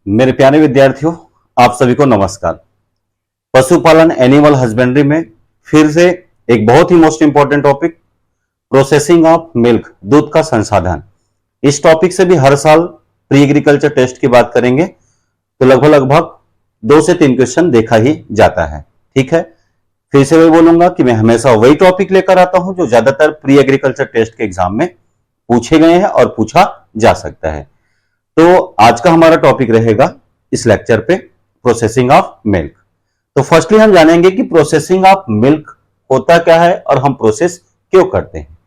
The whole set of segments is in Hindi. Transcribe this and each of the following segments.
मेरे प्यारे विद्यार्थियों, आप सभी को नमस्कार। पशुपालन एनिमल हस्बेंड्री में फिर से एक बहुत ही most important topic, processing of milk, दूध का संसाधन। इस टॉपिक से भी हर साल प्री एग्रीकल्चर टेस्ट की बात करेंगे तो लगभग 2 से 3 क्वेश्चन देखा ही जाता है। ठीक है, फिर से वही बोलूंगा कि मैं हमेशा वही टॉपिक लेकर आता हूं जो ज्यादातर प्री एग्रीकल्चर टेस्ट के एग्जाम में पूछे गए हैं और पूछा जा सकता है। तो आज का हमारा टॉपिक रहेगा इस लेक्चर पे प्रोसेसिंग ऑफ मिल्क। तो फर्स्टली हम जानेंगे कि प्रोसेसिंग ऑफ मिल्क होता क्या है और हम प्रोसेस क्यों करते हैं।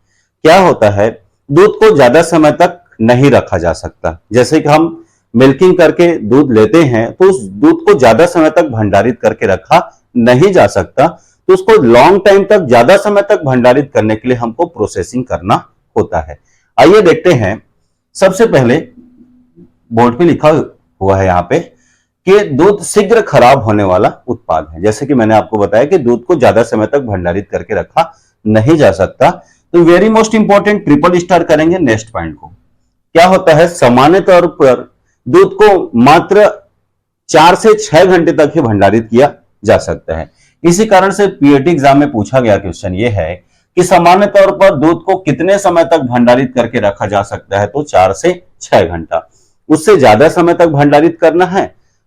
क्या होता है, दूध को ज्यादा समय तक नहीं रखा जा सकता। जैसे कि हम मिल्किंग करके दूध लेते हैं तो उस दूध को ज्यादा समय तक भंडारित करके रखा नहीं जा सकता, तो उसको लॉन्ग टाइम तक, ज्यादा समय तक भंडारित करने के लिए हमको प्रोसेसिंग करना होता है। आइए देखते हैं। सबसे पहले बोर्ड पे लिखा हुआ है यहाँ पे कि दूध शीघ्र खराब होने वाला उत्पाद है। जैसे कि मैंने आपको बताया कि दूध को ज्यादा समय तक भंडारित करके रखा नहीं जा सकता। तो very most important triple star करेंगे नेक्स्ट पॉइंट को। क्या होता है, सामान्य तौर पर दूध को मात्र 4 से 6 घंटे तक ही भंडारित किया जा सकता है। इसी कारण से पीएटी एग्जाम में पूछा गया क्वेश्चन ये है कि सामान्य तौर पर दूध को कितने समय तक भंडारित करके रखा जा सकता है, तो 4 से 6 घंटा। उससे ज्यादा समय तक भंडारित करना है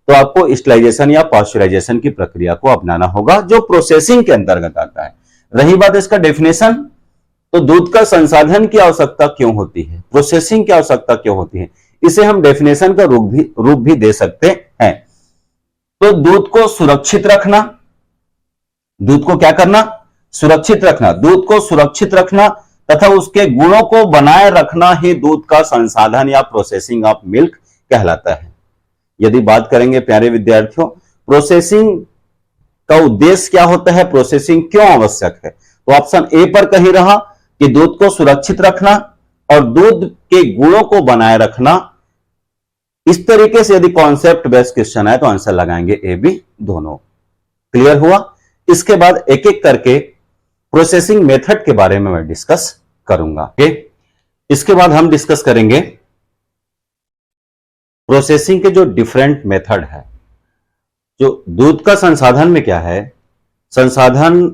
तो आपको स्टरलाइजेशन या पाश्चराइजेशन की प्रक्रिया को अपनाना होगा, जो प्रोसेसिंग के अंतर्गत आता है। रही बात इसका डेफिनेशन, तो दूध का संसाधन की आवश्यकता क्यों होती है, प्रोसेसिंग की आवश्यकता क्यों होती है, इसे हम डेफिनेशन का रूप भी दे सकते हैं। तो दूध को सुरक्षित रखना, दूध को क्या करना, सुरक्षित रखना, दूध को सुरक्षित रखना तथा उसके गुणों को बनाए रखना ही दूध का संसाधन या प्रोसेसिंग ऑफ मिल्क कहलाता है। यदि बात करेंगे प्यारे विद्यार्थियों, प्रोसेसिंग का उद्देश्य क्या होता है, प्रोसेसिंग क्यों आवश्यक है, तो ऑप्शन ए पर कहीं रहा कि दूध को सुरक्षित रखना और दूध के गुणों को बनाए रखना। इस तरीके से यदि कॉन्सेप्ट बेस्ड क्वेश्चन है तो आंसर लगाएंगे ए बी दोनों। क्लियर हुआ। इसके बाद एक एक करके प्रोसेसिंग मेथड के बारे में मैं डिस्कस करूंगा। इसके बाद हम डिस्कस करेंगे प्रोसेसिंग के जो डिफरेंट मेथड है। जो दूध का संसाधन में क्या है, संसाधन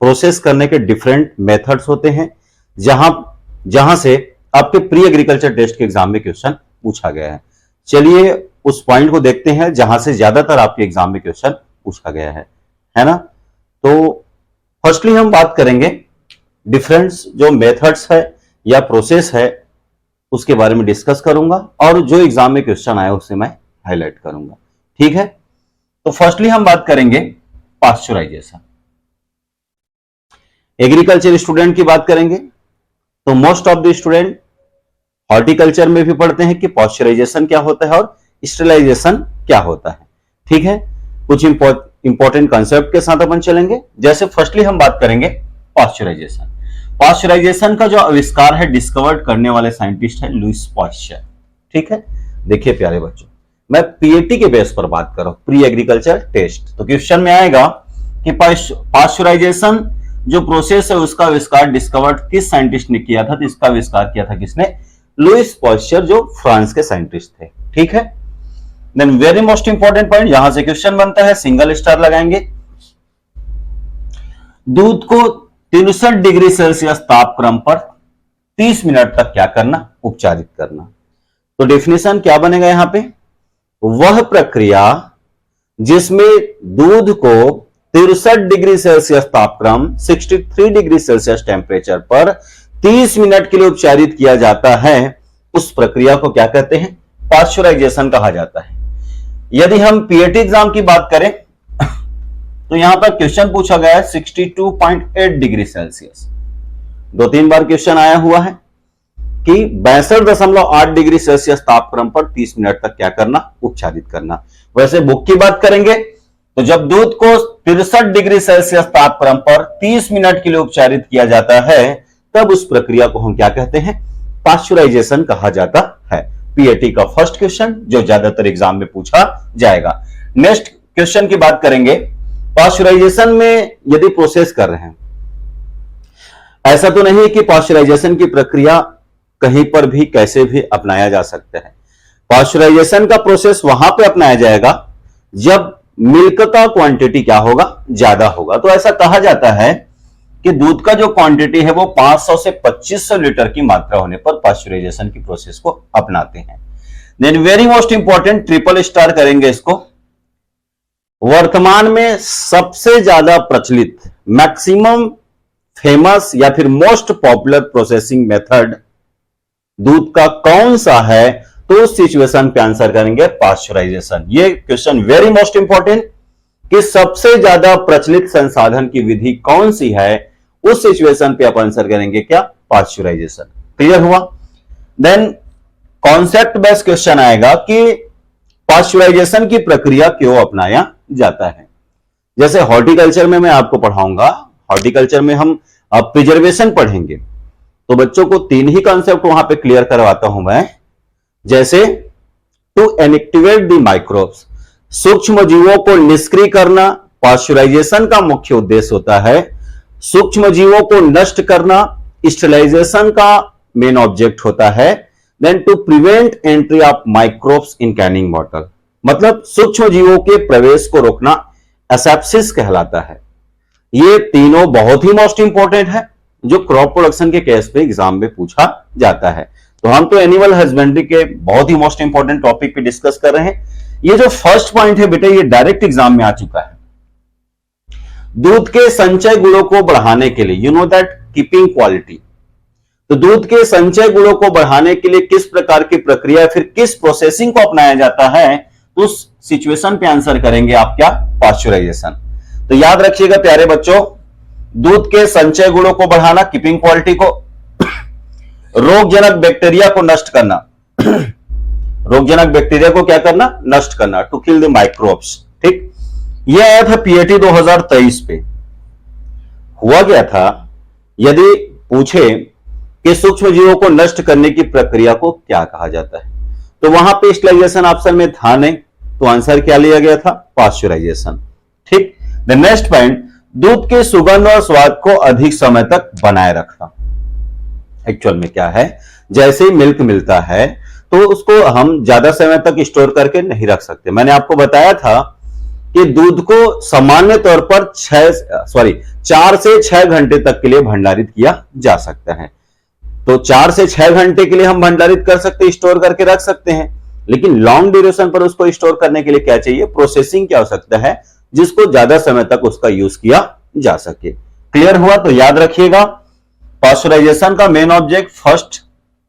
प्रोसेस करने के डिफरेंट मेथड्स होते हैं, जहां से आपके प्री एग्रीकल्चर टेस्ट के एग्जाम में क्वेश्चन पूछा गया है। चलिए उस पॉइंट को देखते हैं जहां से ज्यादातर आपके एग्जाम में क्वेश्चन पूछा गया है ना। तो फर्स्टली हम बात करेंगे डिफरेंट जो मेथड्स है या प्रोसेस है उसके बारे में डिस्कस करूंगा और जो एग्जाम में क्वेश्चन आया उसे मैं हाईलाइट करूंगा। ठीक है, तो फर्स्टली हम बात करेंगे पाश्चराइजेशन। एग्रीकल्चर स्टूडेंट की बात करेंगे तो most of the student horticulture में भी पढ़ते हैं कि पाश्चराइजेशन क्या होता है और स्टरलाइजेशन क्या होता है। ठीक है, कुछ इंपॉर्टेंट कंसेप्ट के साथ अपन चलेंगे। जैसे फर्स्टली हम बात करेंगे पाश्चराइजेशन। पाश्चराइजेशन का जो आविष्कार है, डिस्कवर्ड करने वाले साइंटिस्ट है लुईस पाश्चर। ठीक है, देखिए प्यारे बच्चों, मैं पीएटी के बेस पर बात कर रहा हूं, प्री एग्रीकल्चर टेस्ट। तो क्वेश्चन में आएगा कि पाश्चराइजेशन जो प्रोसेस है उसका आविष्कार डिस्कवर्ड किस साइंटिस्ट ने किया था, तो इसका आविष्कार किया था किसने, लुईस पाश्चर, जो फ्रांस के साइंटिस्ट थे। ठीक है, then very most important point, यहां से क्वेश्चन बनता है, सिंगल स्टार लगाएंगे। दूध को 63 डिग्री सेल्सियस तापक्रम पर 30 मिनट तक क्या करना, उपचारित करना। तो डेफिनेशन क्या बनेगा यहां पे, वह प्रक्रिया जिसमें दूध को 63 डिग्री सेल्सियस तापक्रम 63 डिग्री सेल्सियस टेम्परेचर पर 30 मिनट के लिए उपचारित किया जाता है, उस प्रक्रिया को क्या कहते हैं, पाश्चराइजेशन कहा जाता है। यदि हम पीएटी एग्जाम की बात करें तो यहां पर क्वेश्चन पूछा गया है 62.8 डिग्री सेल्सियस। 2-3 बार क्वेश्चन आया हुआ है कि 62.8 डिग्री सेल्सियस तापक्रम पर 30 मिनट तक क्या करना, उपचारित करना। वैसे बुक की बात करेंगे तो जब दूध को 63 डिग्री सेल्सियस तापक्रम पर 30 मिनट के लिए उपचारित किया जाता है तब उस प्रक्रिया को हम क्या कहते हैं, पाश्चराइजेशन कहा जाता है। पीएटी का फर्स्ट क्वेश्चन जो ज्यादातर एग्जाम में पूछा जाएगा। नेक्स्ट क्वेश्चन की बात करेंगे, पाश्चराइजेशन में यदि प्रोसेस कर रहे हैं, ऐसा तो नहीं है कि पाश्चराइजेशन की प्रक्रिया कहीं पर भी कैसे भी अपनाया जा सकता है। पाश्चराइजेशन का प्रोसेस वहां पे अपनाया जाएगा जब मिल्क का क्वांटिटी क्या होगा, ज्यादा होगा। तो ऐसा कहा जाता है कि दूध का जो क्वांटिटी है वो 500 से 2500 लीटर की मात्रा होने पर पाश्चराइजेशन की प्रोसेस को अपनाते हैं। Then very most important, triple star करेंगे इसको। वर्तमान में सबसे ज्यादा प्रचलित, मैक्सिमम फेमस या फिर मोस्ट पॉपुलर प्रोसेसिंग मेथड दूध का कौन सा है, तो उस सिचुएशन पे आंसर करेंगे पाश्चराइजेशन। ये क्वेश्चन वेरी मोस्ट इंपॉर्टेंट कि सबसे ज्यादा प्रचलित संसाधन की विधि कौन सी है, उस सिचुएशन पे आप आंसर करेंगे क्या, पाश्चराइजेशन। क्लियर हुआ। देन कॉन्सेप्ट बेस्ड क्वेश्चन आएगा कि पाश्चराइजेशन की प्रक्रिया क्यों अपनाया जाता है। जैसे हॉर्टिकल्चर में मैं आपको पढ़ाऊंगा, हॉर्टिकल्चर में हम प्रिजर्वेशन पढ़ेंगे, तो बच्चों को 3 ही कॉन्सेप्ट वहां पे क्लियर करवाता हूं मैं। जैसे टू इनएक्टिवेट द माइक्रोब्स, सूक्ष्म जीवों को निष्क्रिय करना पाश्चराइजेशन का मुख्य उद्देश्य होता है। सूक्ष्म जीवों को नष्ट करना स्टेरिलाइजेशन का मेन ऑब्जेक्ट होता है। Then to prevent entry of microbes in canning bottle, मतलब सूक्ष्म जीवों के प्रवेश को रोकना एसेप्सिस कहलाता है। ये तीनों बहुत ही मोस्ट इंपॉर्टेंट है जो क्रॉप प्रोडक्शन के केस पे एग्जाम में पूछा जाता है। तो हम तो एनिमल हस्बेंड्री के बहुत ही मोस्ट इंपॉर्टेंट टॉपिक पे डिस्कस कर रहे हैं। ये जो फर्स्ट पॉइंट है बेटा, ये डायरेक्ट एग्जाम में आ चुका है। दूध के संचय गुणों को बढ़ाने के लिए, you know that keeping quality, तो दूध के संचय गुणों को बढ़ाने के लिए किस प्रकार की प्रक्रिया फिर किस प्रोसेसिंग को अपनाया जाता है, तो उस सिचुएशन पे आंसर करेंगे आप क्या, पाश्चराइजेशन। तो याद रखिएगा प्यारे बच्चों, दूध के संचय गुणों को बढ़ाना, कीपिंग क्वालिटी को, रोगजनक बैक्टीरिया को नष्ट करना, रोगजनक बैक्टीरिया को क्या करना, नष्ट करना, टू किल द माइक्रोब्स। ठीक, यह आया था पीएटी 2023 पे। हुआ क्या था, यदि पूछे कि सूक्ष्म जीवों को नष्ट करने की प्रक्रिया को क्या कहा जाता है, तो वहां पे स्टेरिलाइजेशन ऑप्शन में था नहीं, तो आंसर क्या लिया गया था, पाश्चराइजेशन। ठीक, द नेक्स्ट पॉइंट, दूध के सुगंध और स्वाद को अधिक समय तक बनाए रखना। एक्चुअल में क्या है, जैसे ही मिल्क मिलता है तो उसको हम ज्यादा समय तक स्टोर करके नहीं रख सकते। मैंने आपको बताया था कि दूध को सामान्य तौर पर 4 से 6 घंटे तक के लिए भंडारित किया जा सकता है। तो 4 से 6 घंटे के लिए हम भंडारित कर सकते हैं, स्टोर करके रख सकते हैं, लेकिन लॉन्ग ड्यूरेशन पर उसको स्टोर करने के लिए क्या चाहिए, प्रोसेसिंग की आवश्यकता है, जिसको ज्यादा समय तक उसका यूज किया जा सके। क्लियर हुआ। तो याद रखिएगा, पाश्चराइजेशन का मेन ऑब्जेक्ट फर्स्ट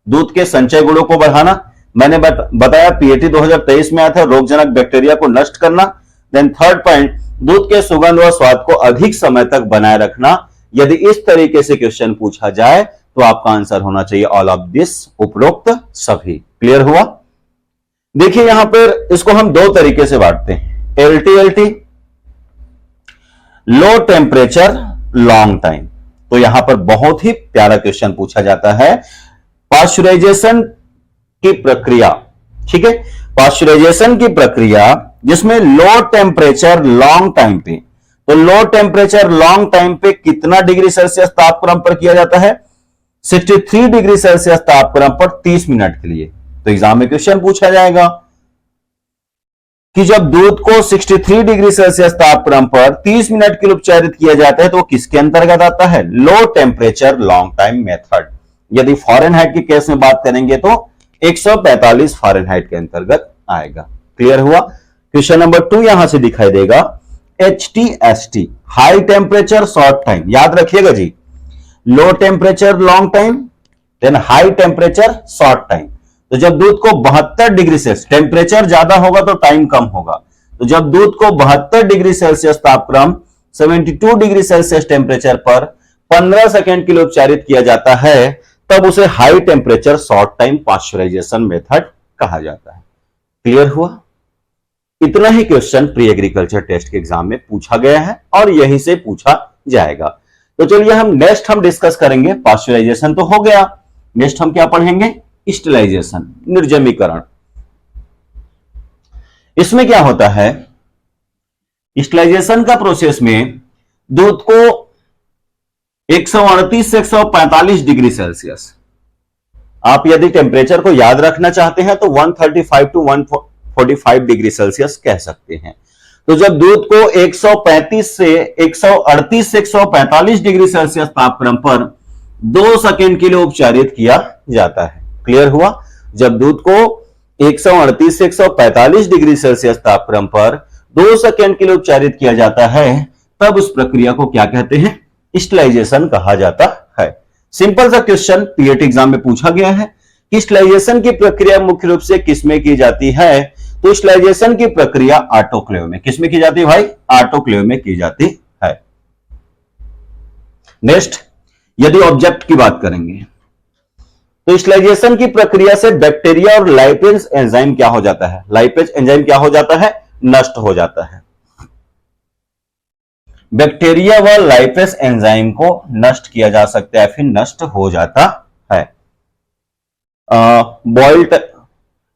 दूध के संचय गुणों को बढ़ाना, मैंने बताया पीएटी 2023 में आया था, रोगजनक बैक्टीरिया को नष्ट करना। देन थर्ड पॉइंट, दूध के सुगंध व स्वाद को अधिक समय तक बनाए रखना। यदि इस तरीके से क्वेश्चन पूछा जाए तो आपका आंसर होना चाहिए ऑल ऑफ दिस, उपरोक्त सभी। क्लियर हुआ। देखिए यहां पर इसको हम 2 तरीके से बांटते हैं, एलटीएलटी, लो टेम्परेचर लॉन्ग टाइम। तो यहां पर बहुत ही प्यारा क्वेश्चन पूछा जाता है, पाश्चराइजेशन की प्रक्रिया। ठीक है, पाश्चराइजेशन की प्रक्रिया जिसमें लो टेम्परेचर लॉन्ग टाइम पे, तो लो टेम्परेचर लॉन्ग टाइम पे कितना डिग्री सेल्सियस तापक्रम पर किया जाता है, 63 डिग्री सेल्सियस तापक्रम पर 30 मिनट के लिए। तो एग्जाम में क्वेश्चन पूछा जाएगा कि जब दूध को 63 डिग्री सेल्सियस तापक्रम पर 30 मिनट के लिए उपचारित किया जाता है तो किसके अंतर्गत आता है, लो टेम्परेचर लॉन्ग टाइम मेथड। यदि फॉरेनहाइट के केस में बात करेंगे तो 145 फॉरेनहाइट के अंतर्गत आएगा। क्लियर हुआ। क्वेश्चन नंबर 2 यहां से दिखाई देगा, HTST, high temperature short time. याद रखिएगा जी, low temperature long time, then high temperature short time. तो जब दूध को 72 डिग्री सेल्सियस, टेम्परेचर ज्यादा होगा तो टाइम कम होगा, तो जब दूध को 72 डिग्री सेल्सियस तापक्रम 72 डिग्री सेल्सियस टेम्परेचर पर 15 सेकेंड के लिए उपचारित किया जाता है, तब उसे high temperature short time pasteurisation method कहा जाता है। क्लियर हुआ। इतना ही क्वेश्चन प्री एग्रीकल्चर टेस्ट के एग्जाम में पूछा गया है और यहीं से पूछा जाएगा। तो चलिए हम नेक्स्ट डिस्कस करेंगे, पाश्चराइजेशन तो हो गया, नेक्स्ट हम क्या पढ़ेंगे, स्टेरिलाइजेशन, निर्जमीकरण। इसमें क्या होता है, स्टेरिलाइजेशन का प्रोसेस में दूध को 138 से 145 डिग्री सेल्सियस आप यदि टेम्परेचर को याद रखना चाहते हैं तो 135 टू 145 डिग्री सेल्सियस कह सकते हैं। तो जब दूध को 138 से 145 डिग्री सेल्सियस तापक्रम पर 2 सेकंड के लिए उपचारित किया जाता है। क्लियर हुआ? जब दूध को 138 से 145 डिग्री सेल्सियस तापक्रम पर 2 सेकंड के लिए उपचारित किया जाता है, तब उस प्रक्रिया को क्या कहते हैं? स्टरलाइजेशन कहा जाता है। सिंपल सा क्वेश्चन पीएट एग्जाम में पूछा गया है कि स्टरलाइजेशन की प्रक्रिया मुख्य रूप से किसमें की जाती है? तो स्टरलाइजेशन की प्रक्रिया ऑटोक्लेव में। किसमें की जाती है भाई? ऑटोक्लेव में की जाती है। नेक्स्ट, यदि ऑब्जेक्ट की बात करेंगे तो स्टरलाइजेशन की प्रक्रिया से बैक्टीरिया और लाइपेज एंजाइम क्या हो जाता है? लाइपेज एंजाइम क्या हो जाता है? नष्ट हो जाता है। बैक्टीरिया व लाइपेज एंजाइम को नष्ट किया जा सकता है, फिर नष्ट हो जाता है।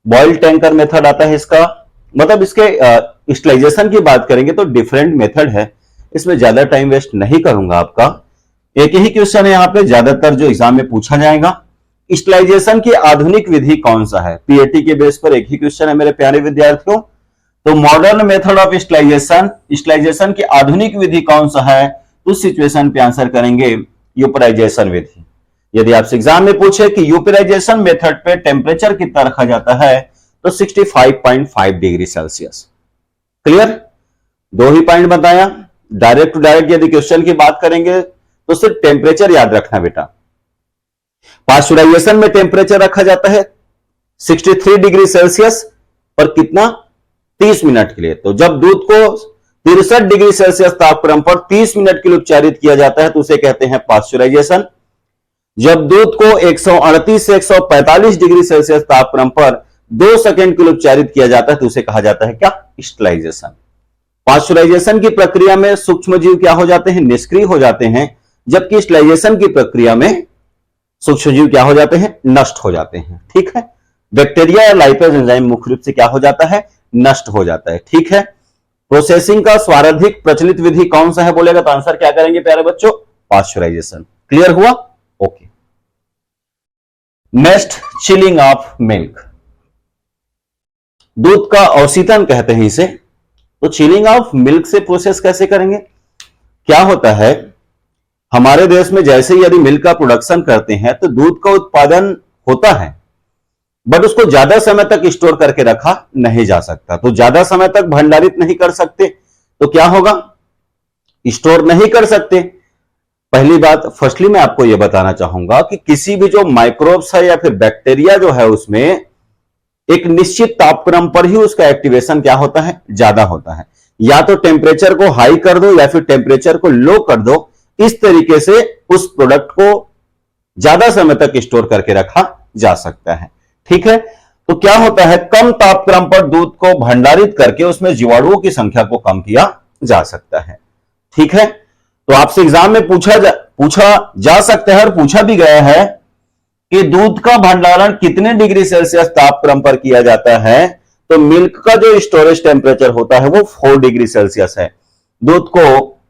बॉयल टैंकर मेथड आता है इसका, मतलब इसके स्टरलाइजेशन की बात करेंगे तो डिफरेंट मेथड है, इसमें ज्यादा टाइम वेस्ट नहीं करूंगा आपका। एक ही क्वेश्चन है यहां पे ज्यादातर जो एग्जाम में पूछा जाएगा। स्टरलाइजेशन की आधुनिक विधि कौन सा है? पीएटी के बेस पर एक ही क्वेश्चन है मेरे प्यारे विद्यार्थियों। तो मॉडर्न मेथड ऑफ स्टरलाइजेशन की आधुनिक विधि कौन सा है? उस सिचुएशन पे आंसर करेंगे यूपराइजेशन विधि। यदि आपसे एग्जाम में पूछे कि यूपराइजेशन मेथड पे टेम्परेचर कितना रखा जाता है तो 65.5 डिग्री सेल्सियस। क्लियर? 2 ही पॉइंट बताया। डायरेक्ट टू डायरेक्ट यदि क्वेश्चन की बात करेंगे तो सिर्फ टेम्परेचर याद रखना बेटा। पास्चुराइजेशन में टेम्परेचर रखा जाता है 63 डिग्री सेल्सियस पर कितना? 30 मिनट के लिए। तो जब दूध को 63 डिग्री सेल्सियस तापक्रम पर 30 मिनट के लिए उपचारित किया जाता है तो उसे कहते हैं पास्चुराइजेशन। जब दूध को 138 से 145 डिग्री सेल्सियस तापक्रम पर 2 सेकंड के लिए उपचारित किया जाता है तो उसे कहा जाता है क्या? स्टरलाइजेशन। पास्चुराइजेशन की प्रक्रिया में सूक्ष्मजीव क्या हो जाते हैं? निष्क्रिय हो जाते हैं, जबकि स्टरलाइजेशन की प्रक्रिया में सूक्ष्मजीव क्या हो जाते हैं? नष्ट हो जाते हैं। ठीक है? बैक्टीरिया या लाइपेज एंजाइम मुख्य रूप से क्या हो जाता है? नष्ट हो जाता है। ठीक है? प्रोसेसिंग का सर्वाधिक प्रचलित विधि कौन सा है बोलेगा तो आंसर क्या करेंगे प्यारे बच्चों? पास्चुराइजेशन। क्लियर हुआ? Okay. Next, chilling of milk. दूध का अवशीतन कहते हैं इसे। तो चिलिंग ऑफ मिल्क से प्रोसेस कैसे करेंगे? क्या होता है, हमारे देश में जैसे ही यदि मिल्क का प्रोडक्शन करते हैं तो दूध का उत्पादन होता है, बट उसको ज्यादा समय तक स्टोर करके रखा नहीं जा सकता। तो ज्यादा समय तक भंडारित नहीं कर सकते तो क्या होगा? स्टोर नहीं कर सकते। पहली बात, फर्स्टली मैं आपको यह बताना चाहूंगा कि किसी भी जो माइक्रोब्स है या फिर बैक्टीरिया जो है उसमें एक निश्चित तापक्रम पर ही उसका एक्टिवेशन क्या होता है? ज्यादा होता है। या तो टेम्परेचर को हाई कर दो या फिर टेम्परेचर को लो कर दो, इस तरीके से उस प्रोडक्ट को ज्यादा समय तक स्टोर करके रखा जा सकता है। ठीक है? तो क्या होता है, कम तापक्रम पर दूध को भंडारित करके उसमें जीवाणुओं की संख्या को कम किया जा सकता है। ठीक है? तो आपसे एग्जाम में पूछा जा सकता है और पूछा भी गया है कि दूध का भंडारण कितने डिग्री सेल्सियस तापक्रम पर किया जाता है? तो मिल्क का जो स्टोरेज टेम्परेचर होता है वो 4 डिग्री सेल्सियस है। दूध को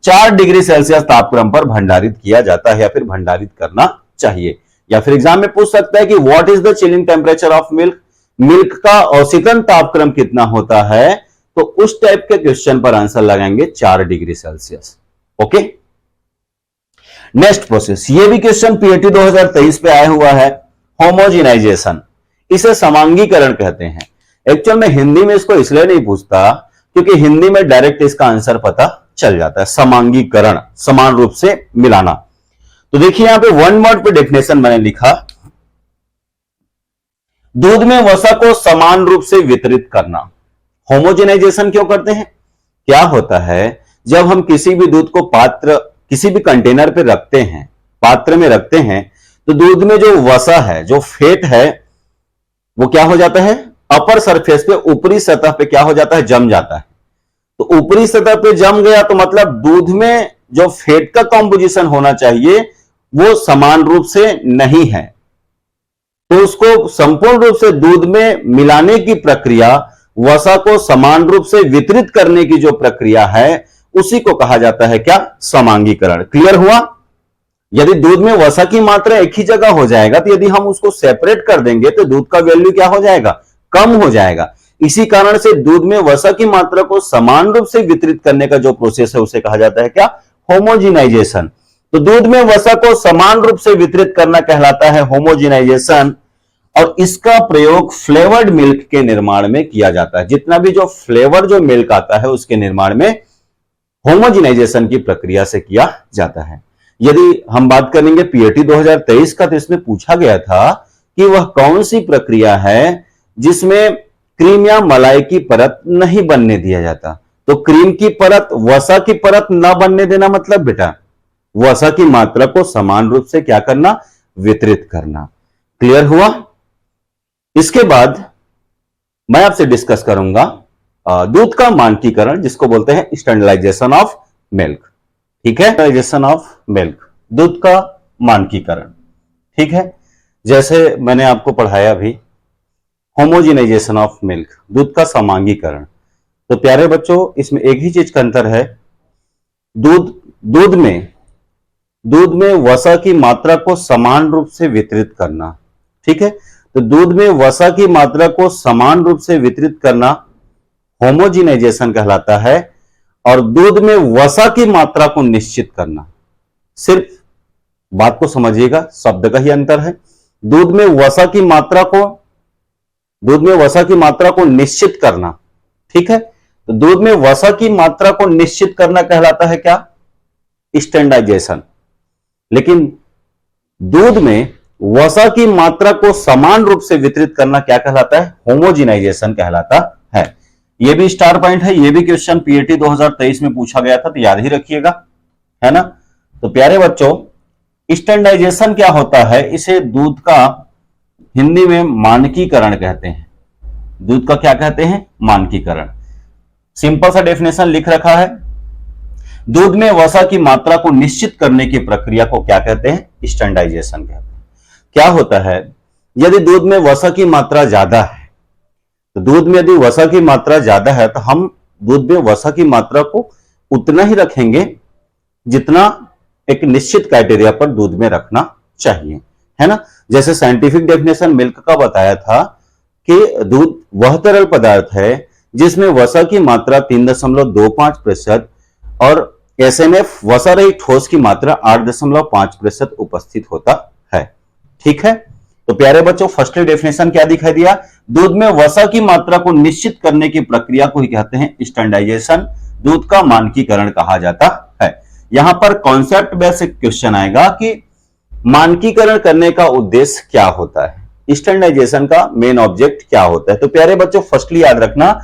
4 डिग्री सेल्सियस तापक्रम पर भंडारित किया जाता है या फिर भंडारित करना चाहिए। या फिर एग्जाम में पूछ सकता है कि what is the chilling temperature of milk? Milk का औसतन तापक्रम कितना होता है? तो उस टाइप के क्वेश्चन पर आंसर लगाएंगे 4 degree Celsius. Okay? Next process, ये भी क्वेश्चन पीएटी 2023 पे आया हुआ है, होमोजेनाइजेशन। इसे समांगीकरण कहते हैं। एक्चुअल में हिंदी में इसको इसलिए नहीं पूछता क्योंकि हिंदी में डायरेक्ट इसका आंसर पता चल जाता है। समांगीकरण, समान रूप से मिलाना। तो देखिए यहां पे वन वर्ड पे डेफिनेशन मैंने लिखा, दूध में वसा को समान रूप से वितरित करना। होमोजेनाइजेशन क्यों करते हैं? क्या होता है, जब हम किसी भी दूध को किसी भी कंटेनर पे रखते हैं, पात्र में रखते हैं, तो दूध में जो वसा है, जो फेट है, वो क्या हो जाता है? अपर सरफेस पे, ऊपरी सतह पे क्या हो जाता है? जम जाता है। तो ऊपरी सतह पे जम गया तो मतलब दूध में जो फेट का कॉम्पोजिशन होना चाहिए वो समान रूप से नहीं है। तो उसको संपूर्ण रूप से दूध में मिलाने की प्रक्रिया, वसा को समान रूप से वितरित करने की जो प्रक्रिया है, उसी को कहा जाता है क्या? समांगीकरण। क्लियर हुआ? यदि दूध में वसा की मात्रा एक ही जगह हो जाएगा तो यदि हम उसको सेपरेट कर देंगे तो दूध का वैल्यू क्या हो जाएगा, कम हो जाएगा। इसी कारण से दूध में वसा की मात्रा को समान रूप से वितरित करने का जो प्रोसेस है उसे कहा जाता है क्या, होमोजिनाइजेशन। तो दूध में वसा को समान रूप से वितरित करना कहलाता है होमोजिनाइजेशन, और इसका प्रयोग फ्लेवर्ड मिल्क के निर्माण में किया जाता है। जितना भी जो फ्लेवर जो मिल्क आता है उसके निर्माण में होमोजिनाइजेशन की प्रक्रिया से किया जाता है। यदि हम बात करेंगे पीएटी 2023 का, तो इसमें पूछा गया था कि वह कौन सी प्रक्रिया है जिसमें क्रीम या मलाई की परत नहीं बनने दिया जाता। तो क्रीम की परत, वसा की परत ना बनने देना मतलब बेटा वसा की मात्रा को समान रूप से क्या करना, वितरित करना। क्लियर हुआ? इसके बाद मैं आपसे डिस्कस करूंगा दूध का मानकीकरण, जिसको बोलते हैं स्टैंडर्डाइजेशन ऑफ मिल्क। ठीक है, स्टैंडर्डाइजेशन ऑफ मिल्क, दूध का मानकीकरण। ठीक है, जैसे मैंने आपको पढ़ाया अभी होमोजिनाइजेशन ऑफ मिल्क, दूध का समांगीकरण। तो प्यारे बच्चों, इसमें एक ही चीज का अंतर है, दूध में वसा की मात्रा को समान रूप से वितरित करना। ठीक है, तो दूध में वसा की मात्रा को समान रूप से वितरित करना होमोजिनाइजेशन कहलाता है, और दूध में वसा की मात्रा को निश्चित करना, सिर्फ बात को समझिएगा, शब्द का ही अंतर है। दूध में वसा की मात्रा को निश्चित करना। ठीक है, तो दूध में वसा की मात्रा को निश्चित करना कहलाता है क्या, स्टैंडर्डाइजेशन। लेकिन दूध में वसा की मात्रा को समान रूप से वितरित करना क्या कहलाता है, होमोजिनाइजेशन कहलाता है। यह भी स्टार पॉइंट है, यह भी क्वेश्चन पीएटी 2023 में पूछा गया था, तो याद ही रखिएगा, है ना। तो प्यारे बच्चों, स्टैंडर्डाइजेशन क्या होता है, इसे दूध का हिंदी में मानकीकरण कहते हैं। दूध का क्या कहते हैं, मानकीकरण। सिंपल सा डेफिनेशन लिख रखा है, दूध में वसा की मात्रा को निश्चित करने की प्रक्रिया को क्या कहते हैं, स्टैंडर्डाइजेशन कहते हैं। क्या होता है, यदि दूध में वसा की मात्रा ज्यादा है, तो दूध में यदि वसा की मात्रा ज्यादा है तो हम दूध में वसा की मात्रा को उतना ही रखेंगे जितना एक निश्चित क्राइटेरिया पर दूध में रखना चाहिए, है ना। जैसे साइंटिफिक डेफिनेशन मिल्क का बताया था कि दूध वह तरल पदार्थ है जिसमें वसा की मात्रा 3.25% और एसएनएफ वसा रहित ठोस की मात्रा 8.5% उपस्थित होता है। ठीक है, तो प्यारे बच्चों, फर्स्ट डेफिनेशन क्या दिखाई दिया, दूध में वसा की मात्रा को निश्चित करने की प्रक्रिया को ही कहते हैं स्टैंडर्डाइजेशन, दूध का मानकीकरण कहा जाता है। यहां पर कॉन्सेप्ट बेसिक क्वेश्चन आएगा कि मानकीकरण करने का उद्देश्य क्या होता है, स्टैंडर्डाइजेशन का मेन ऑब्जेक्ट क्या होता है। तो प्यारे बच्चों, फर्स्टली याद रखना,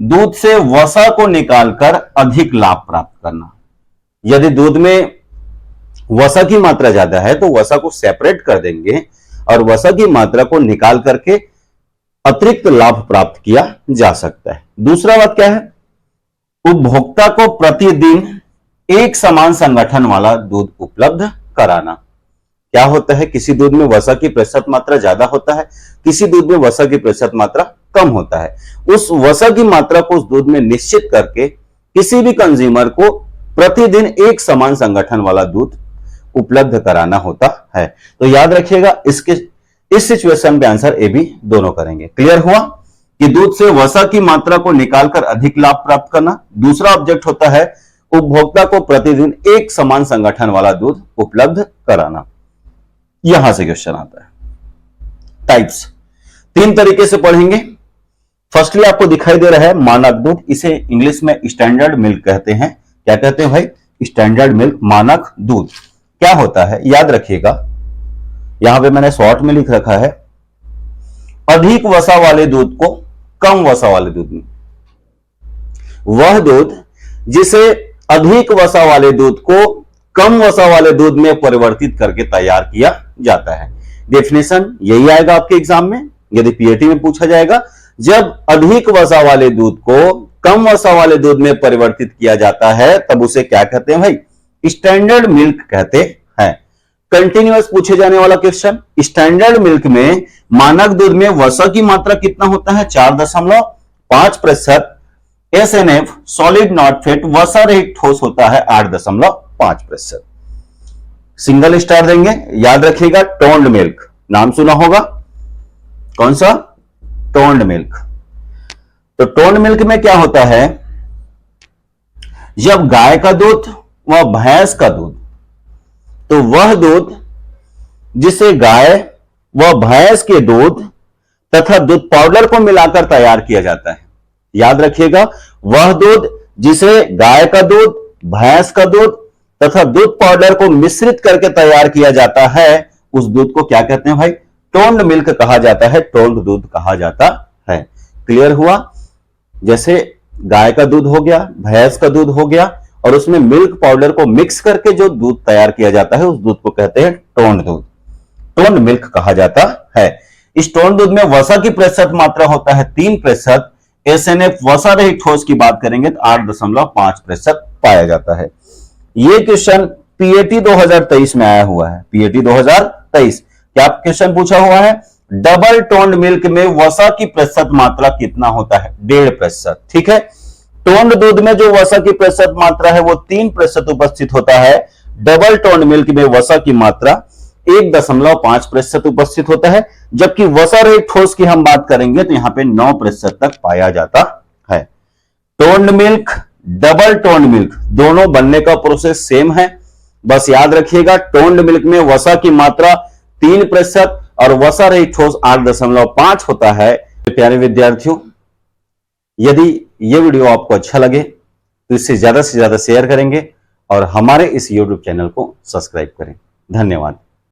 दूध से वसा को निकालकर अधिक लाभ प्राप्त करना। यदि दूध में वसा की मात्रा ज्यादा है तो वसा को सेपरेट कर देंगे और वसा की मात्रा को निकाल करके अतिरिक्त लाभ प्राप्त किया जा सकता है। दूसरा बात क्या है, उपभोक्ता को प्रतिदिन एक समान संगठन वाला दूध उपलब्ध कराना। क्या होता है, किसी दूध में वसा की प्रतिशत मात्रा ज्यादा होता है, किसी दूध में वसा की प्रतिशत मात्रा कम होता है। उस वसा की मात्रा को उस दूध में निश्चित करके किसी भी कंज्यूमर को प्रतिदिन एक समान संगठन वाला दूध उपलब्ध कराना होता है। तो याद रखिएगा, इस सिचुएशन पे आंसर ए बी दोनों करेंगे। क्लियर हुआ कि दूध से वसा की मात्रा को निकालकर अधिक लाभ प्राप्त करना। दूसरा ऑब्जेक्ट होता है उपभोक्ता को प्रतिदिन एक समान संगठन वाला दूध उपलब्ध कराना। यहां से क्वेश्चन आता है। टाइप्स 3 तरीके से पढ़ेंगे। फर्स्टली आपको दिखाई दे रहा है मानक दूध, इसे इंग्लिश में स्टैंडर्ड मिल्क कहते हैं। क्या कहते हैं भाई, स्टैंडर्ड मिल्क, मानक दूध। क्या होता है, याद रखिएगा, यहां पे मैंने शॉर्ट में लिख रखा है, अधिक वसा वाले दूध को कम वसा वाले दूध में, वह दूध जिसे अधिक वसा वाले दूध को कम वसा वाले दूध में परिवर्तित करके तैयार किया जाता है। डेफिनेशन यही आएगा आपके एग्जाम में, यदि पीएटी में पूछा जाएगा, जब अधिक वसा वाले दूध को कम वसा वाले दूध में परिवर्तित किया जाता है तब उसे क्या कहते हैं भाई, स्टैंडर्ड मिल्क कहते हैं। कंटिन्यूअस पूछे जाने वाला क्वेश्चन, स्टैंडर्ड मिल्क में मानक दूध में वसा की मात्रा कितना होता है, 4.5%। एसएनएफ सॉलिड नॉट फैट वसा रहित ठोस होता है 8.5%। सिंगल स्टार देंगे। याद रखिएगा टोन्ड मिल्क, नाम सुना होगा, कौन सा? Toned milk. तो टोन्ड मिल्क में क्या होता है, जब गाय का दूध व भैंस का दूध, तो वह दूध जिसे गाय व भैंस के दूध तथा दूध पाउडर को मिलाकर तैयार किया जाता है। याद रखिएगा, वह दूध जिसे गाय का दूध, भैंस का दूध तथा दूध पाउडर को मिश्रित करके तैयार किया जाता है, उस दूध को क्या कहते हैं भाई? टोन्ड मिल्क कहा जाता है, टोन्ड दूध कहा जाता है। क्लियर हुआ? जैसे गाय का दूध हो गया, भैंस का दूध हो गया, और उसमें मिल्क पाउडर को मिक्स करके जो दूध तैयार किया जाता है, उस दूध को कहते हैं टोन्ड दूध, टोन्ड मिल्क कहा जाता है। इस टोन्ड दूध में वसा की प्रतिशत मात्रा होता है 3%। एसएनएफ वसा रहित ठोस की बात करेंगे तो 8.5% पाया जाता है। ये क्वेश्चन पीएटी 2023 में आया हुआ है। पीएटी 2023 क्या क्वेश्चन पूछा हुआ है? डबल टोन्ड मिल्क में वसा की प्रतिशत मात्रा कितना होता है? 1.5%। ठीक है, टोन्ड दूध में जो वसा की प्रतिशत मात्रा है वो 3% उपस्थित होता है। डबल टोन्ड मिल्क में वसा की मात्रा 1.5% उपस्थित होता है, जबकि वसा रहित ठोस की हम बात करेंगे तो यहां पे 9% तक पाया जाता है। Toned milk, double toned milk दोनों बनने का प्रोसेस सेम है। बस याद रखिएगा, टोन्ड मिल्क में वसा की मात्रा 3% और वसा रहित ठोस 8.5 होता है। प्यारे विद्यार्थियों, यदि यह वीडियो आपको अच्छा लगे तो इसे ज्यादा से ज्यादा शेयर करेंगे और हमारे इस YouTube चैनल को सब्सक्राइब करें। धन्यवाद।